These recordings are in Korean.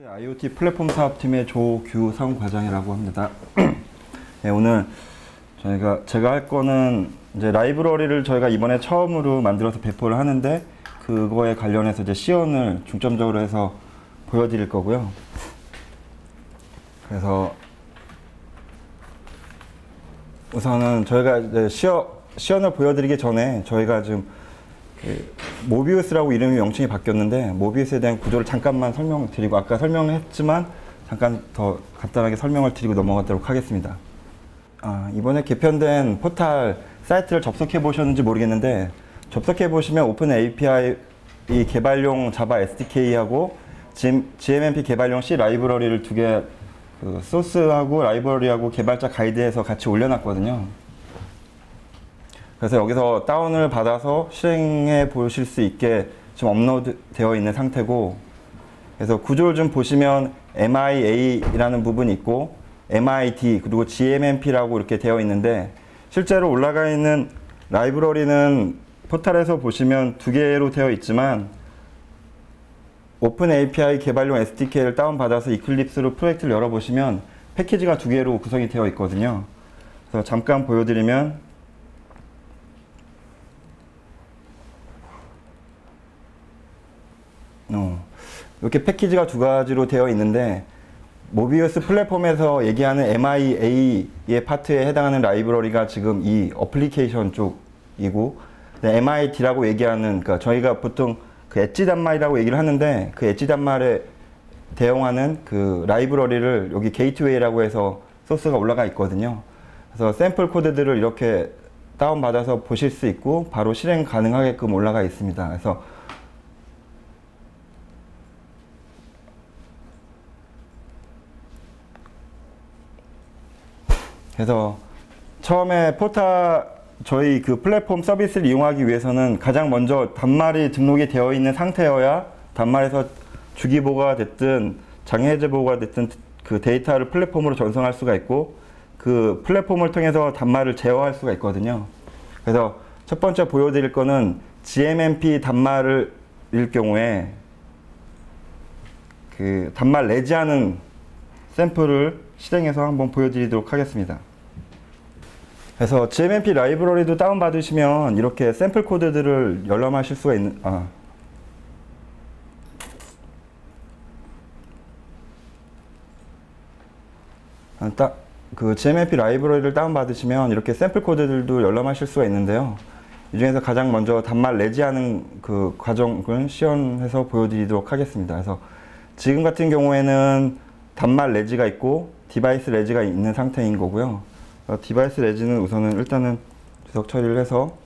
IoT 플랫폼 사업팀의 조규성 과장이라고 합니다. 네, 오늘 제가 할 거는 이제 라이브러리를 저희가 이번에 처음으로 만들어서 배포를 하는데 그거에 관련해서 이제 시연을 중점적으로 해서 보여드릴 거고요. 그래서 우선은 저희가 이제 시연을 보여드리기 전에 저희가 지금 모비우스라고 이름이 명칭이 바뀌었는데 모비우스에 대한 구조를 잠깐만 설명드리고 아까 설명을 했지만 잠깐 더 간단하게 설명을 드리고 넘어가도록 하겠습니다. 이번에 개편된 포탈 사이트를 접속해 보셨는지 모르겠는데 접속해 보시면 오픈 API 개발용 자바 SDK하고 GMMP 개발용 C 라이브러리를 두 개 소스하고 라이브러리하고 개발자 가이드에서 같이 올려놨거든요. 그래서 여기서 다운을 받아서 실행해 보실 수 있게 지금 업로드 되어 있는 상태고, 그래서 구조를 좀 보시면 MIA라는 부분이 있고 MID 그리고 GMMP라고 이렇게 되어 있는데, 실제로 올라가 있는 라이브러리는 포탈에서 보시면 두 개로 되어 있지만 오픈 API 개발용 SDK를 다운받아서 이클립스로 프로젝트를 열어보시면 패키지가 두 개로 구성이 되어 있거든요. 그래서 잠깐 보여드리면 이렇게 패키지가 두 가지로 되어 있는데, 모비우스 플랫폼에서 얘기하는 MIA의 파트에 해당하는 라이브러리가 지금 이 어플리케이션 쪽이고, MID라고 얘기하는, 그러니까 저희가 보통 그 엣지 단말이라고 얘기를 하는데 그 엣지 단말에 대응하는 그 라이브러리를 여기 게이트웨이라고 해서 소스가 올라가 있거든요. 그래서 샘플 코드들을 이렇게 다운받아서 보실 수 있고 바로 실행 가능하게끔 올라가 있습니다. 그래서 처음에 저희 그 플랫폼 서비스를 이용하기 위해서는 가장 먼저 단말이 등록이 되어 있는 상태여야 단말에서 주기보고가 됐든 장애해제 보고가 됐든 그 데이터를 플랫폼으로 전송할 수가 있고 그 플랫폼을 통해서 단말을 제어할 수가 있거든요. 그래서 첫 번째 보여드릴 거는 GMMP 단말일 경우에 그 단말 내지하는 샘플을 실행해서 한번 보여드리도록 하겠습니다. 그래서 GMMP 라이브러리도 다운받으시면 이렇게 샘플 코드들을 열람하실 수가 있는 그 GMMP 라이브러리를 다운받으시면 이렇게 샘플 코드들도 열람하실 수가 있는데요. 이 중에서 가장 먼저 단말 내지하는 그 과정을 시연해서 보여드리도록 하겠습니다. 그래서 지금 같은 경우에는 단말 레지가 있고 디바이스 레지가 있는 상태인 거고요. 디바이스 레지는 우선은 일단은 주석 처리를 해서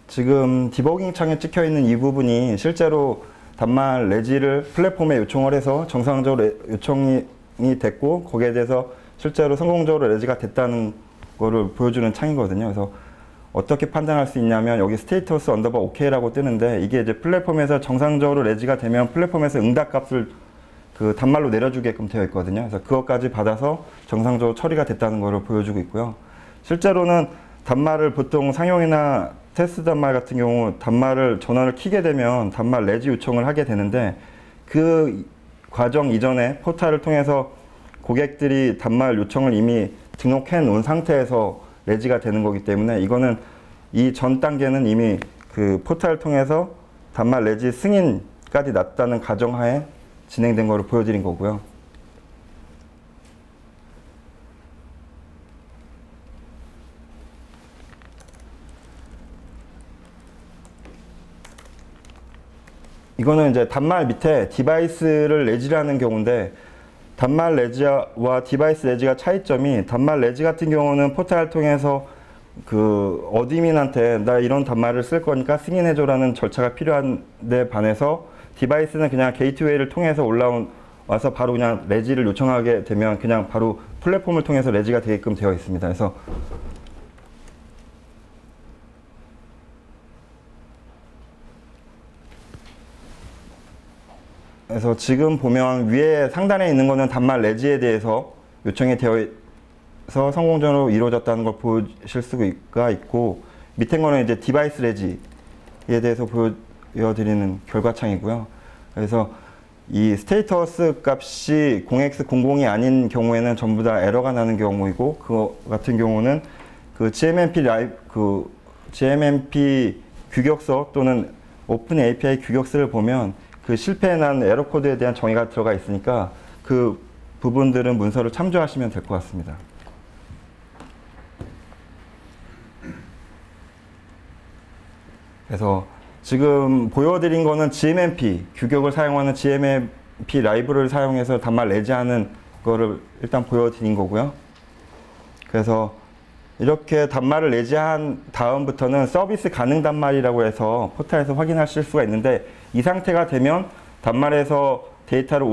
지금 디버깅 창에 찍혀 있는 이 부분이 실제로 단말 레지를 플랫폼에 요청을 해서 정상적으로 요청이 됐고 거기에 대해서 실제로 성공적으로 레지가 됐다는 거를 보여주는 창이거든요. 그래서 어떻게 판단할 수 있냐면 여기 스테이터스 언더바 OK라고 뜨는데 이게 이제 플랫폼에서 정상적으로 레지가 되면 플랫폼에서 응답값을 그 단말로 내려주게끔 되어 있거든요. 그래서 그것까지 받아서 정상적으로 처리가 됐다는 것을 보여주고 있고요. 실제로는 단말을 보통 상용이나 테스트 단말 같은 경우 단말을 전원을 켜게 되면 단말 레지 요청을 하게 되는데 그 과정 이전에 포탈을 통해서 고객들이 단말 요청을 이미 등록해 놓은 상태에서 레지가 되는 거기 때문에 이거는 이 전 단계는 이미 그 포탈을 통해서 단말 레지 승인까지 났다는 가정하에 진행된 거를 보여드린 거고요. 이거는 이제 단말 밑에 디바이스를 레지라는 경우인데 단말 레지와 디바이스 레지가 차이점이 단말 레지 같은 경우는 포탈을 통해서 그 어드민한테 나 이런 단말을 쓸 거니까 승인해줘라는 절차가 필요한데 반해서 디바이스는 그냥 게이트웨이를 통해서 올라온 와서 바로 그냥 레지를 요청하게 되면 그냥 바로 플랫폼을 통해서 레지가 되게끔 되어 있습니다. 그래서 지금 보면 위에 상단에 있는 거는 단말 레지에 대해서 요청이 되어 있어 성공적으로 이루어졌다는 걸 보실 수가 있고, 밑에 거는 이제 디바이스 레지에 대해서 보여드리는 결과창이고요. 그래서 이 스테이터스 값이 0x00이 아닌 경우에는 전부 다 에러가 나는 경우이고, 그거 같은 경우는 그 GMMP 규격서 또는 오픈 API 규격서를 보면 그 실패난 에러 코드에 대한 정의가 들어가 있으니까 그 부분들은 문서를 참조하시면 될 것 같습니다. 그래서 지금 보여드린 거는 GMMP 규격을 사용하는 GMMP 라이브러리를 사용해서 단말 레지하는 거를 일단 보여드린 거고요. 그래서 이렇게 단말을 레지한 다음부터는 서비스 가능 단말이라고 해서 포탈에서 확인하실 수가 있는데, 이 상태가 되면 단말에서 데이터를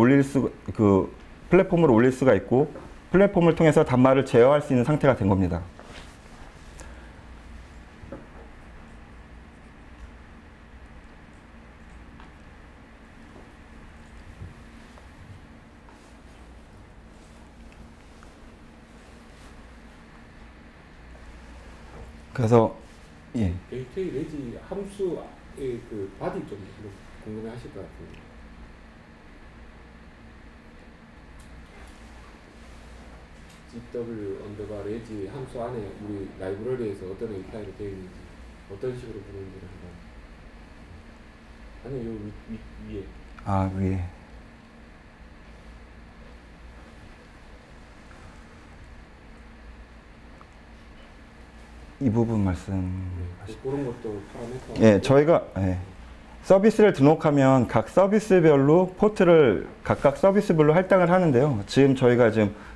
플랫폼으로 올릴 수가 있고, 플랫폼을 통해서 단말을 제어할 수 있는 상태가 된 겁니다. 그래서 HA 레지 함수의 그 바디 좀 궁금해하실 것 같은데. GW 레지 함수 안에 우리 라이브러리에서 어떤 API가 되어 있는지, 어떤 식으로 부르는지를 한번. 아니, 요 위에. 위에. 이 부분 그런 것도 파라미터. 저희가 서비스를 등록하면 각 서비스별로 포트를 각각 서비스별로 할당을 하는데요. 지금 저희가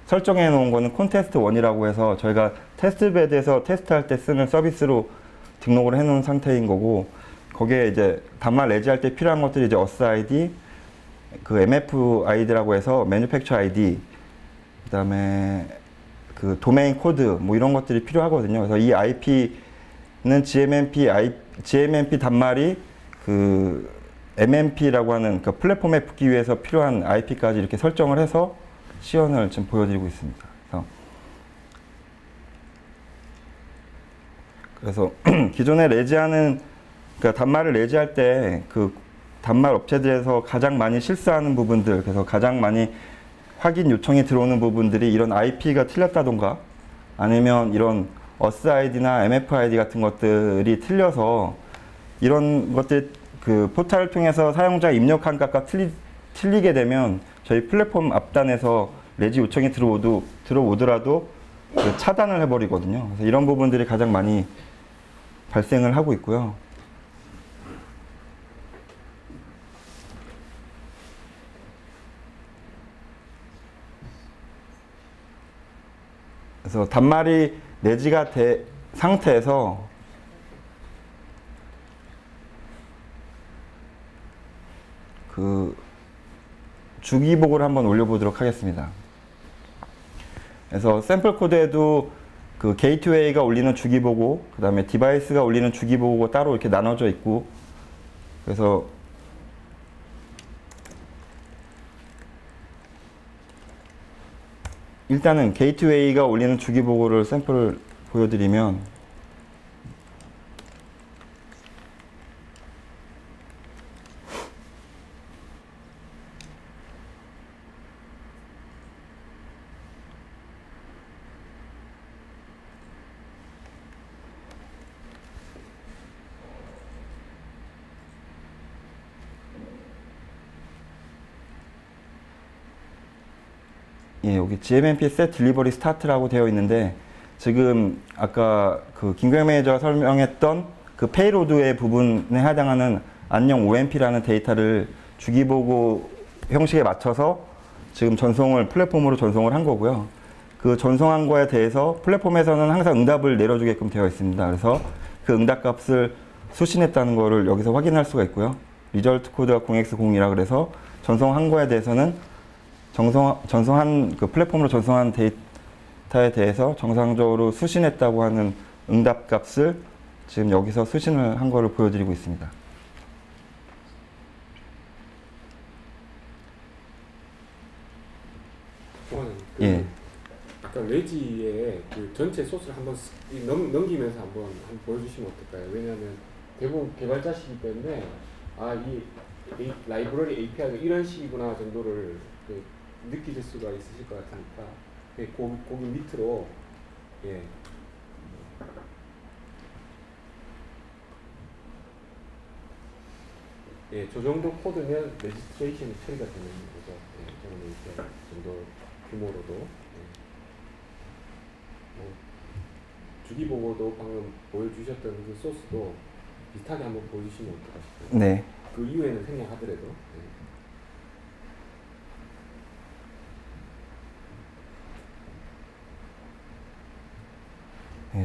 설정해 놓은 거는 콘테스트 1이라고 해서 저희가 테스트베드에서 테스트할 때 쓰는 서비스로 등록을 해 놓은 상태인 거고, 거기에 이제 단말 레지할 때 필요한 것들이 이제 어스 아이디, 그 MF 아이디라고 해서 매뉴팩처 아이디, 그다음에 그 도메인 코드 뭐 이런 것들이 필요하거든요. 그래서 이 IP는 GMMP 단말이 그 MMP라고 하는 그 플랫폼에 붙기 위해서 필요한 IP까지 이렇게 설정을 해서 시연을 지금 보여드리고 있습니다. 그래서 기존에 레지하는, 그러니까 단말을 레지할 때 그 단말 업체들에서 가장 많이 실수하는 부분들, 그래서 가장 많이 확인 요청이 들어오는 부분들이 이런 IP가 틀렸다던가, 아니면 이런 어스 아이디나 MF 아이디 같은 것들이 틀려서 이런 것들 그 포탈을 통해서 사용자 입력한 값과 틀리게 되면 저희 플랫폼 앞단에서 레지 요청이 들어오더라도 그 차단을 해버리거든요. 그래서 이런 부분들이 가장 많이 발생을 하고 있고요. 그래서 단말이 레지가 된 상태에서 그 주기복을 한번 올려보도록 하겠습니다. 그래서 샘플 코드에도 그 게이트웨이가 올리는 주기보고, 그 다음에 디바이스가 올리는 주기보고가 따로 이렇게 나눠져 있고, 그래서 일단은 게이트웨이가 올리는 주기보고를 샘플을 보여드리면, 여기 GMMP set delivery start라고 되어 있는데, 지금 아까 그 김경영 매니저가 설명했던 그 페이로드의 부분에 해당하는 안녕 OMP라는 데이터를 주기보고 형식에 맞춰서 지금 플랫폼으로 전송을 한 거고요. 그 전송한 거에 대해서 플랫폼에서는 항상 응답을 내려주게끔 되어 있습니다. 그래서 그 응답 값을 수신했다는 거를 여기서 확인할 수가 있고요. 리절트 코드가 0x0이라 그래서 전송한 거에 대해서는 전송한 그 플랫폼으로 전송한 데이터에 대해서 정상적으로 수신했다고 하는 응답 값을 지금 여기서 수신을 한 거를 보여드리고 있습니다. 예. 아까 레지의 그 전체 소스를 한번 넘기면서 한번 보여주시면 어떨까요? 왜냐하면 대부분 개발자시기 때문에 이 라이브러리 API가 이런 식이구나 정도를 느끼실 수가 있으실 것 같으니까 거기 밑으로 저 정도 코드면 레지스트레이션이 처리가 되는 거죠. 저는 이렇게 정도 규모로도. 주기보고도 방금 보여주셨던 그 소스도 비슷하게 한번 보여주시면 어떨까 싶어요. 네. 그 이후에는 생략하더라도.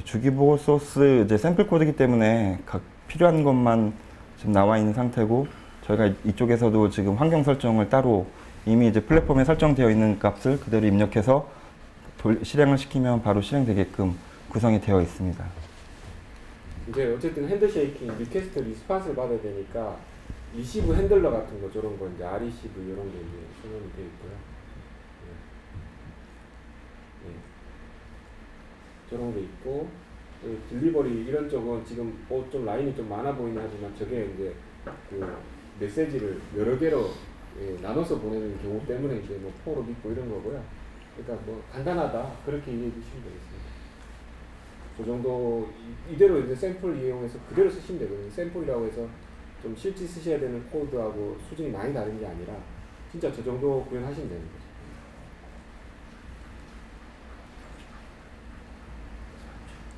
주기보고 소스 이제 샘플 코드이기 때문에 각 필요한 것만 지금 나와 있는 상태고, 저희가 이쪽에서도 지금 환경 설정을 따로 이미 이제 플랫폼에 설정되어 있는 값을 그대로 입력해서 실행을 시키면 바로 실행되게끔 구성이 되어 있습니다. 이제 어쨌든 핸드쉐이킹, 리퀘스트 리스폰스를 받아야 되니까 리시브 핸들러 같은 거 저런 거 이제 RECV 이런 게 이제 선언이 되어 있고요. 저런 게 있고, 딜리버리 이런 쪽은 지금 좀 라인이 좀 많아 보이긴 하지만 저게 이제 그 메시지를 여러 개로 나눠서 보내는 경우 때문에 이제 뭐 포로 믿고 이런 거고요. 그러니까 뭐 간단하다 그렇게 이해해 주시면 되겠습니다. 그 정도 이대로 이제 샘플 이용해서 그대로 쓰시면 되거든요. 샘플이라고 해서 좀 실제 쓰셔야 되는 코드하고 수준이 많이 다른 게 아니라 진짜 저 정도 구현하시면 되는 거죠.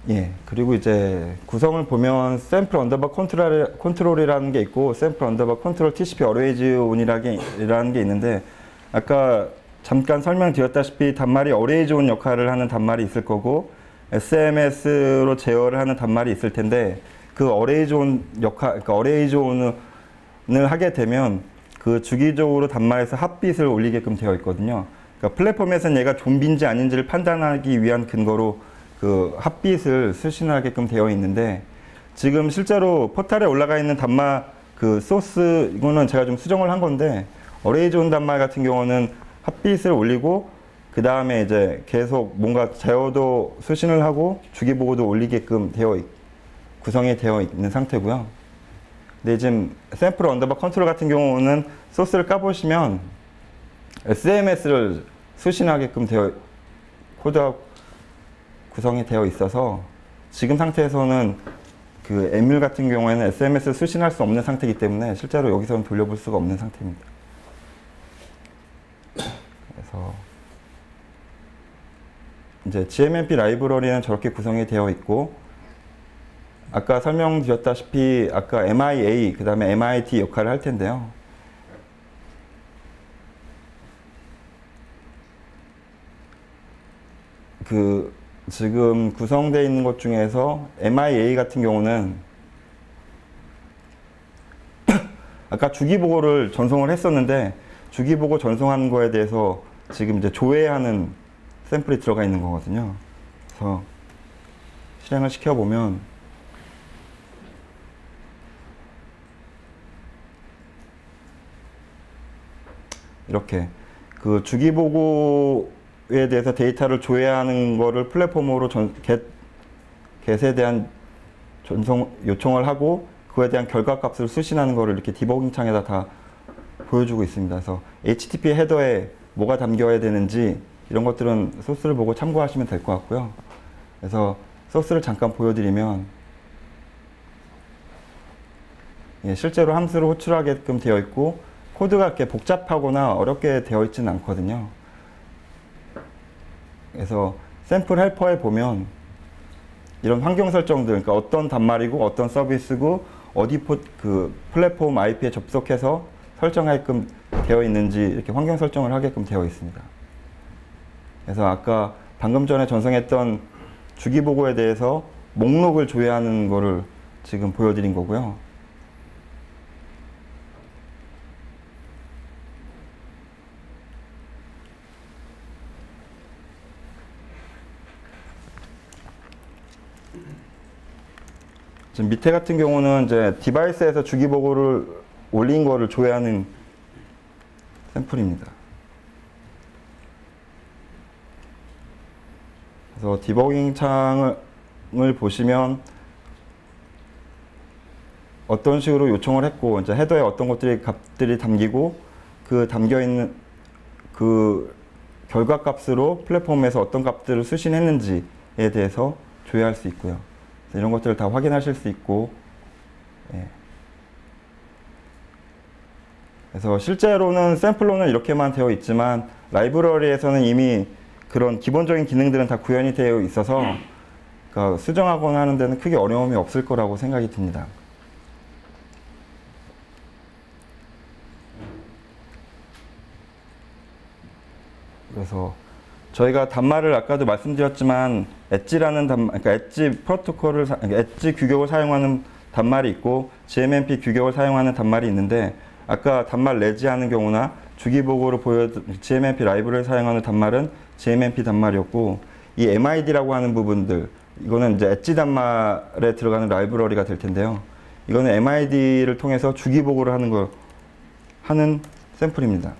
예, 그리고 이제 구성을 보면 샘플 언더바 컨트롤이라는 게 있고 샘플 언더바 컨트롤 TCP 어레이즈 온이라는 게 있는데, 아까 잠깐 설명드렸다시피 단말이 어레이즈 온 역할을 하는 단말이 있을 거고 SMS로 제어를 하는 단말이 있을 텐데, 그 어레이즈 온 역할, 그러니까 어레이즈 온을 하게 되면 그 주기적으로 단말에서 핫빗을 올리게끔 되어 있거든요. 그러니까 플랫폼에서는 얘가 좀비인지 아닌지를 판단하기 위한 근거로 그 핫빗을 수신하게끔 되어 있는데, 지금 실제로 포탈에 올라가 있는 단말 그 소스, 이거는 제가 좀 수정을 한 건데, 어레이즈 온 단말 같은 경우는 핫빗을 올리고 그 다음에 이제 계속 뭔가 제어도 수신을 하고 주기보고도 올리게끔 구성이 되어 있는 상태고요. 근데 지금 샘플 언더바 컨트롤 같은 경우는 소스를 까보시면 SMS를 수신하게끔 코드가 구성이 되어 있어서 지금 상태에서는 그 에뮬 같은 경우에는 SMS를 수신할 수 없는 상태이기 때문에 실제로 여기서는 돌려볼 수가 없는 상태입니다. 그래서 이제 GMMP 라이브러리는 저렇게 구성이 되어 있고, 아까 설명드렸다시피 아까 MIA 그 다음에 MIT 역할을 할 텐데요. 지금 구성되어 있는 것 중에서 MIA 같은 경우는 아까 주기보고를 전송을 했었는데, 주기보고 전송한 거에 대해서 지금 이제 조회하는 샘플이 들어가 있는 거거든요. 그래서 실행을 시켜보면 이렇게 그 주기보고에 대해서 데이터를 조회하는 거를 플랫폼으로 get에 대한 전송 요청을 하고 그거에 대한 결과값을 수신하는 거를 이렇게 디버깅 창에다 다 보여주고 있습니다. 그래서 HTTP 헤더에 뭐가 담겨야 되는지 이런 것들은 소스를 보고 참고하시면 될 것 같고요. 그래서 소스를 잠깐 보여드리면, 실제로 함수를 호출하게끔 되어 있고 코드가 이렇게 복잡하거나 어렵게 되어 있지는 않거든요. 그래서 샘플 헬퍼에 보면 이런 환경 설정들, 그러니까 어떤 단말이고 어떤 서비스고 어디 플랫폼 IP에 접속해서 설정하게끔 되어 있는지 이렇게 환경 설정을 하게끔 되어 있습니다. 그래서 아까 방금 전에 전송했던 주기보고에 대해서 목록을 조회하는 거를 지금 보여드린 거고요. 지금 밑에 같은 경우는 이제 디바이스에서 주기보고를 올린 거를 조회하는 샘플입니다. 그래서 디버깅 창을 보시면 어떤 식으로 요청을 했고, 이제 헤더에 어떤 값들이 담기고, 그 담겨 있는 그 결과 값으로 플랫폼에서 어떤 값들을 수신했는지에 대해서 조회할 수 있고요. 이런 것들을 다 확인하실 수 있고, 예. 그래서 실제로는 샘플로는 이렇게만 되어 있지만 라이브러리에서는 이미 그런 기본적인 기능들은 다 구현이 되어 있어서 그러니까 수정하거나 하는 데는 크게 어려움이 없을 거라고 생각이 듭니다. 그래서 저희가 단말을 아까도 말씀드렸지만 엣지라는 그러니까 엣지 프로토콜을 그러니까 엣지 규격을 사용하는 단말이 있고 GMMP 규격을 사용하는 단말이 있는데 아까 단말 레지하는 경우나 주기보고를 보여준 GMMP 라이브러리를 사용하는 단말은 GMMP 단말이었고 이 MID라고 하는 부분들 이거는 이제 엣지 단말에 들어가는 라이브러리가 될 텐데요. 이거는 MID를 통해서 주기보고를 하는 샘플입니다.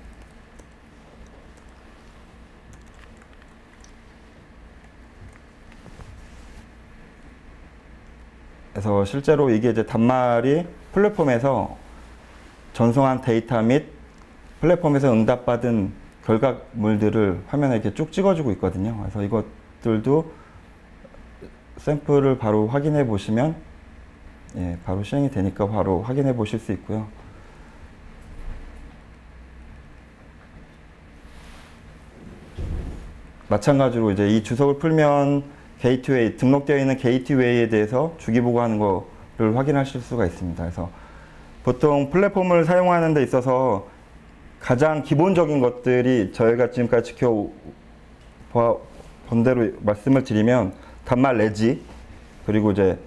그래서 실제로 이게 이제 단말이 플랫폼에서 전송한 데이터 및 플랫폼에서 응답받은 결과물들을 화면에 이렇게 쭉 찍어주고 있거든요. 그래서 이것들도 샘플을 바로 확인해 보시면 예, 바로 실행이 되니까 바로 확인해 보실 수 있고요. 마찬가지로 이제 이 주석을 풀면 게이트웨이, 등록되어 있는 게이트웨이에 대해서 주기보고하는 거를 확인하실 수가 있습니다. 그래서 보통 플랫폼을 사용하는 데 있어서 가장 기본적인 것들이 저희가 지금까지 지켜본 대로 말씀을 드리면 단말 레지, 그리고 이제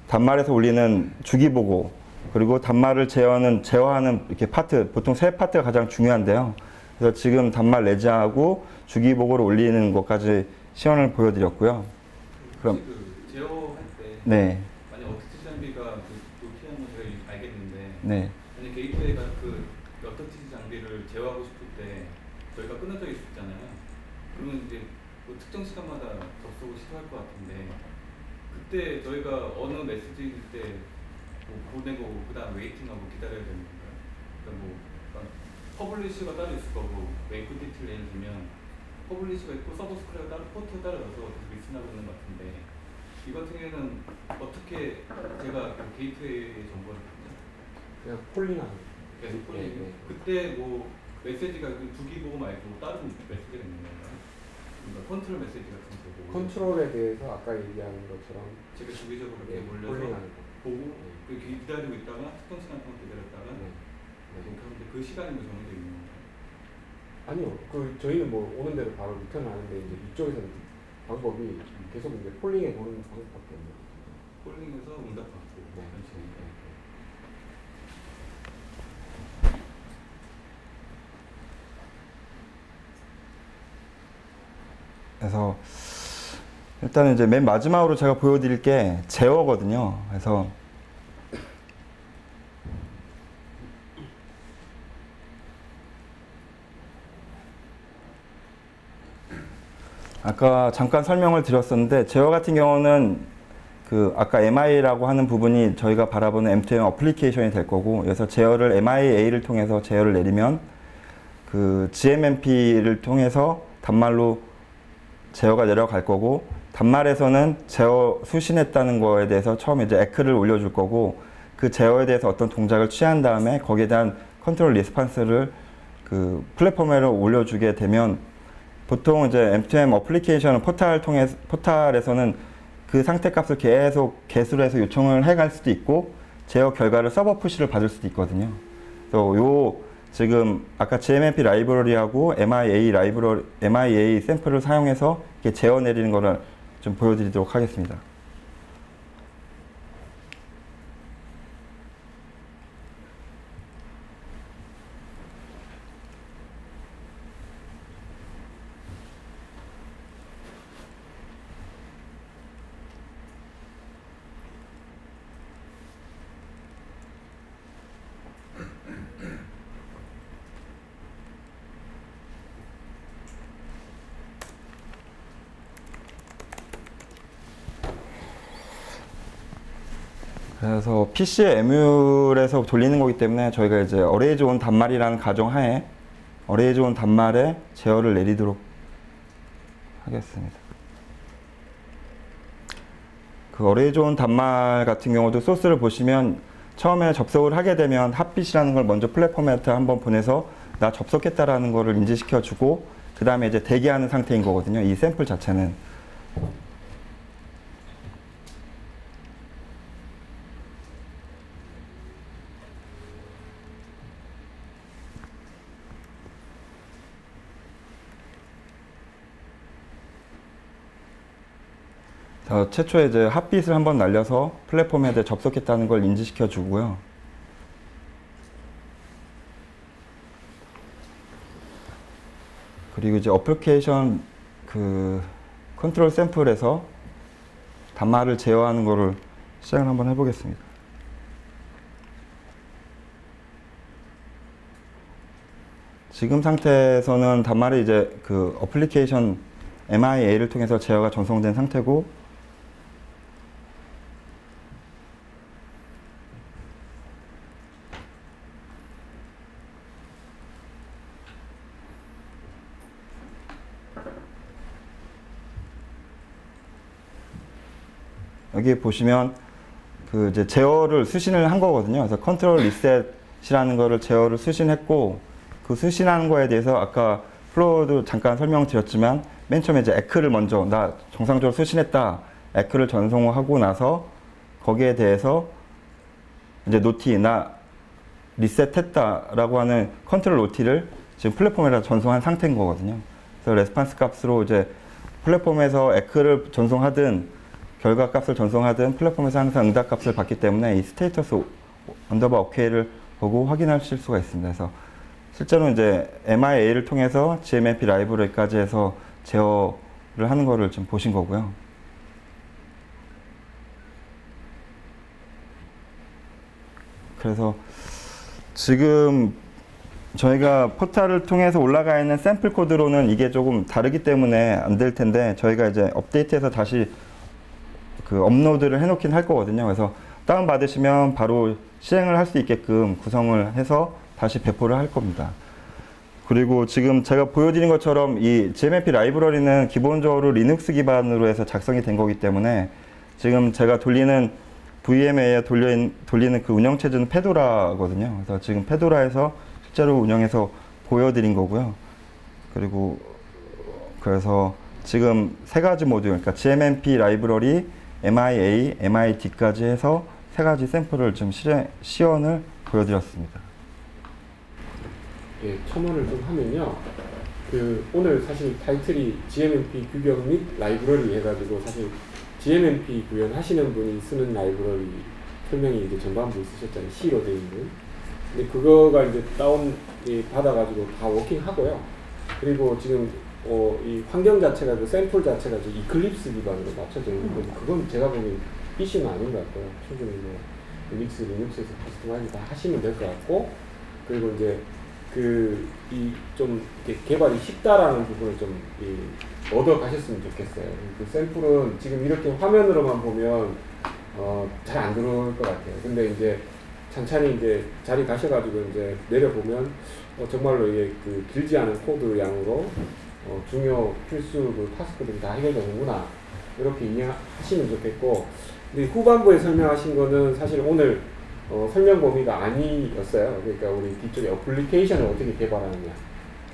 단말에서 올리는 주기보고, 그리고 단말을 제어하는 이렇게 파트, 보통 세 파트가 가장 중요한데요. 그래서 지금 단말 레지하고 주기보고를 올리는 것까지 시연을 보여드렸고요. 그럼 그 제어할 때 네. 만약 어택티지 장비가 필요한 건 제가 알겠는데 네. 만약 게이트웨이가 그 어택티지 장비를 제어하고 싶을 때 저희가 끊어져 있잖아요. 그러면 이제 그 특정 시간마다 접속을 시도할 것 같은데 그때 저희가 어느 메시지일 때뭐 보내고 그다음 웨이팅하고 기다려야 되는 건가요? 그러니까 뭐 퍼블리시가 따로 있을 거고 웨이크 디테일 예를 들면 퍼블리시가 있고 서브스크라이브가 따로 포트에 따라서 계속 리슨하고 있는 것 같은데 이 같은 경우에는 어떻게 제가 그 게이트웨이 정보를 그냥 폴링하는 계속 폴링 네. 그때 뭐 메시지가 그 주기보고 말고 다른 메시지가 있는 건가요? 그러니까 컨트롤 메시지 같은 거 컨트롤에 대해서 아까 얘기한 것처럼 제가 주기적으로 이렇게 몰려서 폴링하는 거. 보고 그 기다리고 있다가 특정 시간 동안 기다렸다가 이렇게 하는데 그 시간이 뭐 정해져 있는 건가요? 아니요. 그 저희는 뭐 오는 대로 바로 리턴 하는데 이제 이쪽에서는 방법이 계속 이제 폴링해 보는 방법밖에 없네요. 폴링해서 응답받고 네. 이런 식으로. 그래서 일단은 이제 맨 마지막으로 제가 보여드릴 게 제어거든요. 그래서 아까 잠깐 설명을 드렸었는데 제어 같은 경우는 그 아까 MI라고 하는 부분이 저희가 바라보는 M2M 어플리케이션이 될 거고, 그래서 제어를 MIA를 통해서 제어를 내리면 그 GMMP를 통해서 단말로 제어가 내려갈 거고, 단말에서는 제어 수신했다는 거에 대해서 처음에 이제 에크를 올려줄 거고, 그 제어에 대해서 어떤 동작을 취한 다음에 거기에 대한 컨트롤 리스판스를 그 플랫폼에 올려주게 되면, 보통 이제 M2M 어플리케이션은 포탈에서는 그 상태 값을 계속 개수를 해서 요청을 해갈 수도 있고, 제어 결과를 서버 푸시를 받을 수도 있거든요. 그래서 요 지금 아까 GMMP 라이브러리하고 MIA 샘플을 사용해서 이렇게 제어 내리는 거를 좀 보여드리도록 하겠습니다. 그래서 PC의 에뮬에서 돌리는 거기 때문에 저희가 이제 어레이즈 온 단말이라는 가정하에 어레이즈 온 단말에 제어를 내리도록 하겠습니다. 그 어레이즈 온 단말 같은 경우도 소스를 보시면 처음에 접속을 하게 되면 핫빗이라는 걸 먼저 플랫폼한테 한번 보내서 나 접속했다라는 거를 인지시켜 주고 그 다음에 이제 대기하는 상태인 거거든요. 이 샘플 자체는. 최초에 이제 핫빗을 한번 날려서 플랫폼에 대해 접속했다는 걸 인지시켜 주고요. 그리고 이제 어플리케이션 그 컨트롤 샘플에서 단말을 제어하는 거를 시작을 한번 해보겠습니다. 지금 상태에서는 단말이 이제 그 어플리케이션 MIA를 통해서 제어가 전송된 상태고 여기 보시면 그 이제 제어를 수신을 한 거거든요. 그래서 컨트롤 리셋이라는 거를 제어를 수신했고 그 수신하는 거에 대해서 아까 플로우도 잠깐 설명드렸지만 맨 처음에 이제 에크를 먼저 나 정상적으로 수신했다 에크를 전송하고 나서 거기에 대해서 이제 노티 나 리셋했다라고 하는 컨트롤 노티를 지금 플랫폼에다 전송한 상태인 거거든요. 그래서 레스판스 값으로 이제 플랫폼에서 에크를 전송하든 결과 값을 전송하든 플랫폼에서 항상 응답 값을 받기 때문에 이 스테이터스 언더바 OK를 보고 확인하실 수가 있습니다. 그래서 실제로 이제 MIA를 통해서 GMMP 라이브러리까지 해서 제어를 하는 거를 지금 보신 거고요. 그래서 지금 저희가 포탈을 통해서 올라가 있는 샘플 코드로는 이게 조금 다르기 때문에 안 될 텐데 저희가 이제 업데이트해서 다시 그 업로드를 해놓긴 할 거거든요. 그래서 다운 받으시면 바로 실행을 할 수 있게끔 구성을 해서 다시 배포를 할 겁니다. 그리고 지금 제가 보여드린 것처럼 이 GMMP 라이브러리는 기본적으로 리눅스 기반으로 해서 작성이 된 거기 때문에 지금 제가 돌리는 VM에 돌리는 그 운영체제는 페도라거든요. 그래서 지금 페도라에서 실제로 운영해서 보여드린 거고요. 그리고 그래서 지금 세 가지 모듈, 그러니까 GMMP 라이브러리, MIA, MID까지 해서 세 가지 샘플을 좀 시연을 보여드렸습니다. 예, 첨언을 좀 하면요. 그 오늘 사실 타이틀이 GMMP 규격 및 라이브러리 해가지고 사실 GMMP 구현하시는 분이 쓰는 라이브러리 설명이 이제 전반부 있으셨잖아요. C로 되어 있는. 근데 그거가 이제 다운 받아가지고 다 워킹하고요. 그리고 지금 이 환경 자체가 그 샘플 자체가 이클립스 기반으로 맞춰져 있는 건데 그건 제가 보기엔 PC는 아닌 것 같고요. 충분히 뭐 유닉스, 리눅스에서 커스텀하게 다 하시면 될 것 같고 그리고 이제 좀 개발이 쉽다라는 부분을 좀 얻어 가셨으면 좋겠어요. 그 샘플은 지금 이렇게 화면으로만 보면 잘 안 들어올 것 같아요. 근데 이제 천천히 이제 자리 가셔가지고 이제 내려보면 정말로 이게 그 길지 않은 코드 양으로 중요 필수 그 타스크들이 다 해결되는구나 이렇게 이해하시면 좋겠고 근데 후반부에 설명하신 거는 사실 오늘 설명 범위가 아니었어요. 그러니까 우리 뒤쪽에 어플리케이션을 어떻게 개발하느냐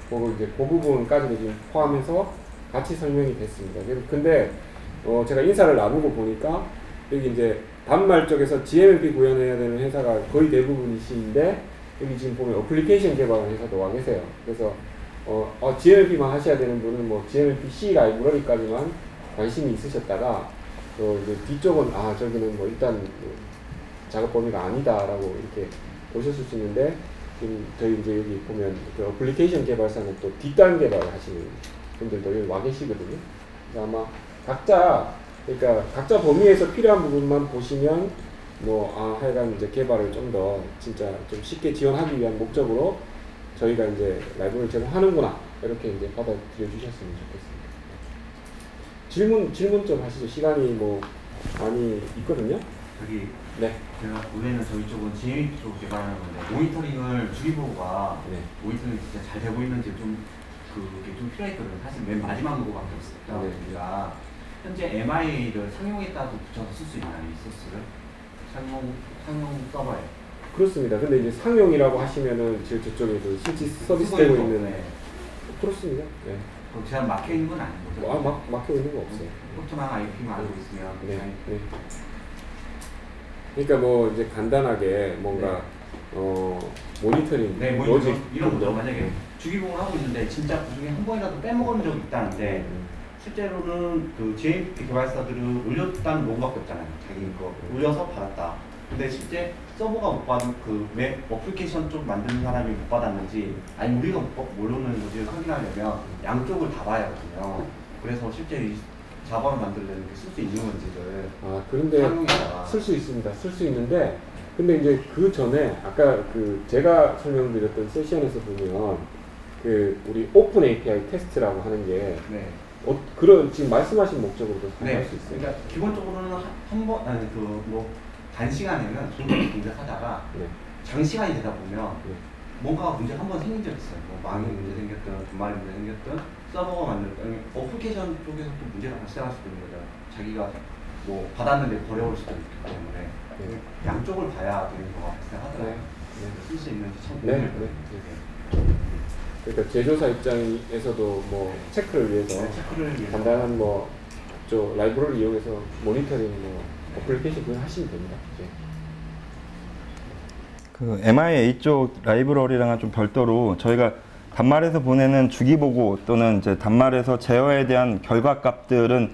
그리고 이제 그 부분까지도 지금 포함해서 같이 설명이 됐습니다. 근데 제가 인사를 나누고 보니까 여기 이제 단말 쪽에서 GMMP 구현해야 되는 회사가 거의 대부분이신데 여기 지금 보면 어플리케이션 개발하는 회사도 와 계세요. 그래서 GMMP만 하셔야 되는 분은 뭐 GMMP C 라이브러리까지만 관심이 있으셨다가 이제 뒤쪽은 저기는 뭐 일단 작업 범위가 아니다라고 이렇게 보셨을 수 있는데 지금 저희 이제 여기 보면 그 어플리케이션 개발사는 또 뒷단 개발을 하시는 분들도 여기 와 계시거든요. 그래서 아마 각자 범위에서 필요한 부분만 보시면 하여간 이제 개발을 좀 더 진짜 좀 쉽게 지원하기 위한 목적으로 저희가 이제 라이브러리를 제공하는구나 이렇게 이제 받아들여 주셨으면 좋겠습니다. 질문 좀 하시죠. 시간이 뭐 많이 있거든요. 여기 네. 제가 원래는 저희 쪽은 GMP 쪽 개발하는 건데 모니터링을 주기보고가 네. 모니터링이 진짜 잘 되고 있는지 좀 그게 좀 필요했거든요. 사실 맨 마지막 로고밖에 없었다 네. 보니까 현재 MI를 상용에다도 붙여서 쓸 수 있나요? 이 소스를 상용 서버에 그렇습니다. 근데 이제 상용이라고 하시면은 지금 저쪽에 그 실제 서비스되고 있는 네. 그렇습니다. 네. 그럼 제가 막혀 있는 건 아닌 거죠? 막혀 있는 거 없어요. 포트랑 IP만 알고 있으면 네. 그냥 네. 그러니까 뭐 이제 간단하게 뭔가 모니터링 네, 뭐 로직 이런 거죠. 정도? 만약에 주기봉을 하고 있는데 진짜 그중에 한 번이라도 빼먹은 적이 있다는데 실제로는 그 GMP 개발사들은 올렸다는 로고밖에 없잖아요. 자기 거 올려서 받았다. 근데 실제 서버가 못 받은 그 웹 어플리케이션 쪽 만드는 사람이 못 받았는지 아니 우리가 모르는지를 확인하려면 양쪽을 다 봐야 하거든요. 그래서 실제 이 자바를 만들려면 쓸 수 있는 건지를 그런데 상용에다가 쓸 수 있습니다. 쓸 수 있는데 근데 이제 그 전에 아까 그 제가 설명드렸던 세션에서 보면 그 우리 오픈 API 테스트라고 하는 게 네. 그런 지금 말씀하신 목적으로도 네. 사용할 수 있어요. 그러니까 기본적으로는 한번 아니 그 뭐 단시간에는 종류를 동작하다가 네. 장시간이 되다 보면 네. 뭔가 문제가 한 번 생긴 적이 있어요. 뭐 망이 문제 생겼든 분말이 문제 생겼든 서버가 만들든 어플리케이션 쪽에서 또 문제가 발생할 수도 있는 거죠. 자기가 뭐 받았는데 버려올 수도 있기 때문에 네. 양쪽을 봐야 되는 경우가 네. 발생하더라고요. 네. 쓸 수 있는지 참 네. 고민을 네. 그러니까 제조사 입장에서도 뭐 체크를 위해서 체크를 위해서 간단한 뭐 저 라이브러리 이용해서 모니터링 뭐 어플리케이션 그냥 하시면 됩니다. 이제. 그 MIA 쪽 라이브러리랑은 좀 별도로 저희가 단말에서 보내는 주기보고 또는 이제 단말에서 제어에 대한 결과값들은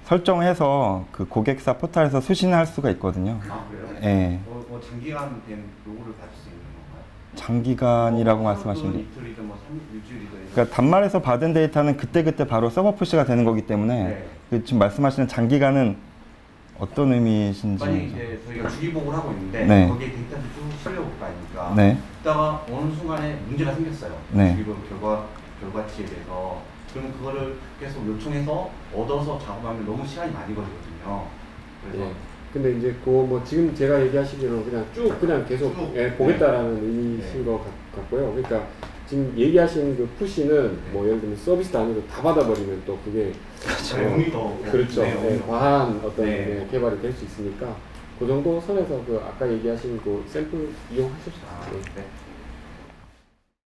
설정해서 그 고객사 포탈에서 수신할 수가 있거든요. 아 그래요? 예. 뭐 장기간 된 로고를 받을 수 있는 건가요? 장기간이라고 말씀하시는 게. 이틀이든 뭐 3일주일이든. 그러니까 단말에서 받은 데이터는 그때그때 바로 서버 푸시가 되는 거기 때문에 네. 그 지금 말씀하시는 장기간은 어떤 의미이신지. 만약 이제 저희가 주기복을 하고 있는데 네. 거기에 데이터를 쭉 실려볼 거 아닙니까? 네. 그다가 어느 순간에 문제가 생겼어요. 네. 주기복 결과치에 대해서. 그러면 그거를 계속 요청해서 얻어서 작업하면 너무 시간이 많이 걸리거든요. 그래서 예. 근데 이제 그 뭐 지금 제가 얘기하시기로는 그냥 쭉 그냥 계속 쭉. 예, 보겠다라는 의미이신 네. 것 같고요. 그러니까 지금 얘기하신 그 푸시는 뭐 예를 들면 서비스 단위로 다 받아버리면 또 그게 의미가 없고. 그렇죠. 네, 예, 과한 어떤 네. 예, 개발이 될 수 있으니까 그 정도 선에서 그 아까 얘기하신 그 샘플 이용하실 수 아, 있어요. 네.